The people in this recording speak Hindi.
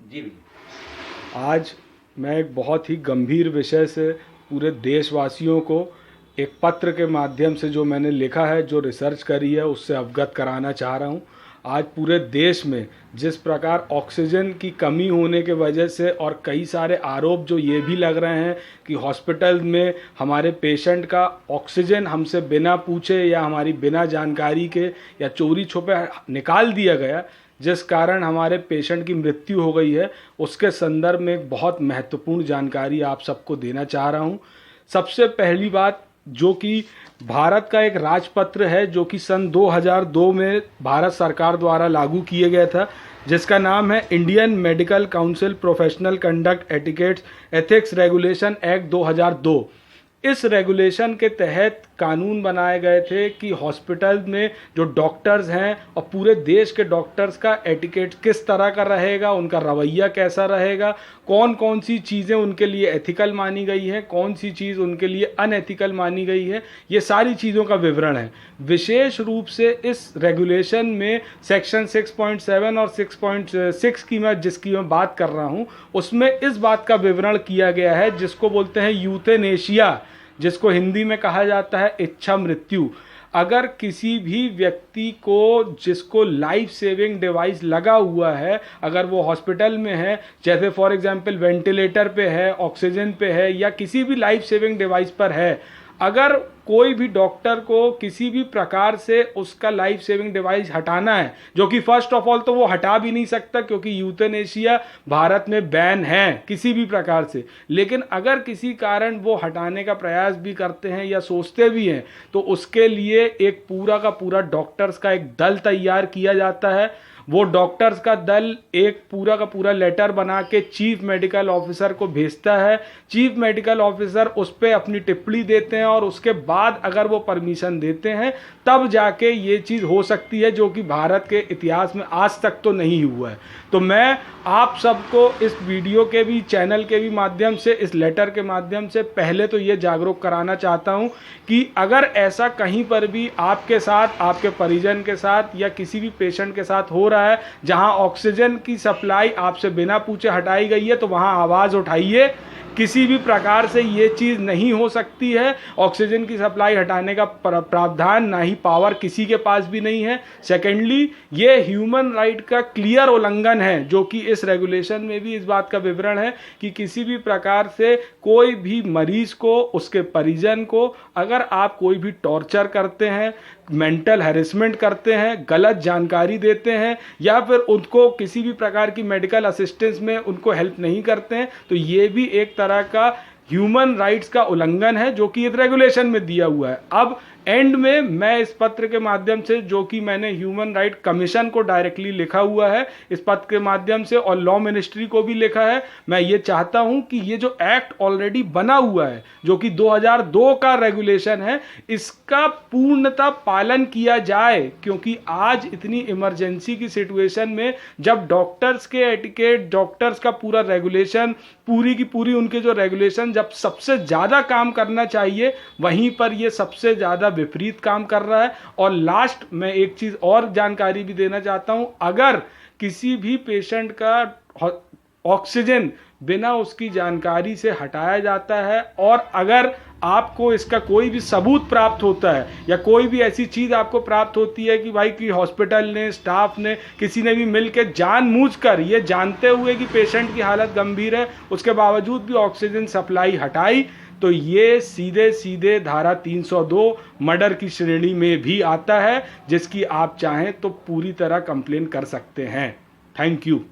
जी भैया। आज मैं एक बहुत ही गंभीर विषय से पूरे देशवासियों को एक पत्र के माध्यम से जो मैंने लिखा है, जो रिसर्च करी है, उससे अवगत कराना चाह रहा हूँ। आज पूरे देश में जिस प्रकार ऑक्सीजन की कमी होने के वजह से और कई सारे आरोप जो ये भी लग रहे हैं कि हॉस्पिटल में हमारे पेशेंट का ऑक्सीजन हमसे बिना पूछे या हमारी बिना जानकारी के या चोरी छुपे निकाल दिया गया, जिस कारण हमारे पेशेंट की मृत्यु हो गई है, उसके संदर्भ में एक बहुत महत्वपूर्ण जानकारी आप सबको देना चाह रहा हूँ। सबसे पहली बात, जो कि भारत का एक राजपत्र है जो कि सन 2002 में भारत सरकार द्वारा लागू किया गया था, जिसका नाम है Indian medical council professional conduct etiquettes ethics regulation act 2002। इस रेगुलेशन के तहत कानून बनाए गए थे कि हॉस्पिटल में जो डॉक्टर्स हैं और पूरे देश के डॉक्टर्स का एटिकेट किस तरह का रहेगा, उनका रवैया कैसा रहेगा, कौन कौन सी चीज़ें उनके लिए एथिकल मानी गई हैं, कौन सी चीज़ उनके लिए अनएथिकल मानी गई है, ये सारी चीज़ों का विवरण है। विशेष रूप से इस रेगुलेशन में सेक्शन 6.7 और 6.6 जिसकी मैं बात कर रहा हूँ, उसमें इस बात का विवरण किया गया है जिसको बोलते हैं यूथेनेशिया, जिसको हिंदी में कहा जाता है इच्छा मृत्यु। अगर किसी भी व्यक्ति को जिसको लाइफ सेविंग डिवाइस लगा हुआ है, अगर वो हॉस्पिटल में है, जैसे फॉर एग्जांपल वेंटिलेटर पे है, ऑक्सीजन पे है या किसी भी लाइफ सेविंग डिवाइस पर है, अगर कोई भी डॉक्टर को किसी भी प्रकार से उसका लाइफ सेविंग डिवाइस हटाना है, जो कि फर्स्ट ऑफ ऑल तो वो हटा भी नहीं सकता क्योंकि यूथेनेशिया भारत में बैन है किसी भी प्रकार से, लेकिन अगर किसी कारण वो हटाने का प्रयास भी करते हैं या सोचते भी हैं तो उसके लिए एक पूरा का पूरा डॉक्टर्स का एक दल तैयार किया जाता है। वो डॉक्टर्स का दल एक पूरा का पूरा लेटर बना के चीफ मेडिकल ऑफिसर को भेजता है। चीफ मेडिकल ऑफिसर उस पर अपनी टिप्पणी देते हैं और उसके बाद अगर वो परमिशन देते हैं तब जाके ये चीज़ हो सकती है, जो कि भारत के इतिहास में आज तक तो नहीं हुआ है। तो मैं आप सबको इस वीडियो के भी, चैनल के भी माध्यम से, इस लेटर के माध्यम से पहले तो ये जागरूक कराना चाहता हूँ कि अगर ऐसा कहीं पर भी आपके साथ, आपके परिजन के साथ या किसी भी पेशेंट के साथ हो रहा है जहां ऑक्सीजन की सप्लाई आपसे बिना पूछे हटाई गई है, तो वहां आवाज़ उठाइए। किसी भी प्रकार से ये चीज़ नहीं हो सकती है। ऑक्सीजन की सप्लाई हटाने का प्रावधान, ना ही पावर किसी के पास भी नहीं है। सेकेंडली, ये ह्यूमन राइट का क्लियर उल्लंघन है, जो कि इस रेगुलेशन में भी इस बात का विवरण है कि किसी भी प्रकार से कोई भी मरीज को, उसके परिजन को, अगर आप कोई भी टॉर्चर करते हैं, मेंटल हैरेसमेंट करते हैं, गलत जानकारी देते हैं या फिर उनको किसी भी प्रकार की मेडिकल असिस्टेंस में उनको हेल्प नहीं करते हैं, तो ये भी एक तरह का ह्यूमन राइट्स का उल्लंघन है जो कि इस रेगुलेशन में दिया हुआ है। अब एंड में मैं इस पत्र के माध्यम से, जो कि मैंने ह्यूमन राइट कमीशन को डायरेक्टली लिखा हुआ है इस पत्र के माध्यम से, और लॉ मिनिस्ट्री को भी लिखा है, मैं ये चाहता हूं कि ये जो एक्ट ऑलरेडी बना हुआ है, जो कि 2002 का रेगुलेशन है, इसका पूर्णतः पालन किया जाए। क्योंकि आज इतनी इमरजेंसी की सिचुएशन में जब डॉक्टर्स के एटिकेट, डॉक्टर्स का पूरा रेगुलेशन, पूरी की पूरी उनके जो रेगुलेशन जब सबसे ज़्यादा काम करना चाहिए, वहीं पर ये सबसे ज़्यादा विपरीत काम कर रहा है। और लास्ट में एक चीज़ और जानकारी भी देना चाहता हूं, अगर किसी भी पेशेंट का ऑक्सीजन बिना उसकी जानकारी से हटाया जाता है और अगर आपको इसका कोई भी सबूत प्राप्त होता है या कोई भी ऐसी चीज़ आपको प्राप्त होती है कि भाई कि हॉस्पिटल ने, स्टाफ ने, किसी ने भी मिलकर जानबूझकर, ये जानते हुए कि पेशेंट की हालत गंभीर है, उसके बावजूद भी ऑक्सीजन सप्लाई हटाई, तो ये सीधे सीधे धारा 302 मर्डर की श्रेणी में भी आता है, जिसकी आप चाहें तो पूरी तरह कंप्लेन कर सकते हैं। Thank you.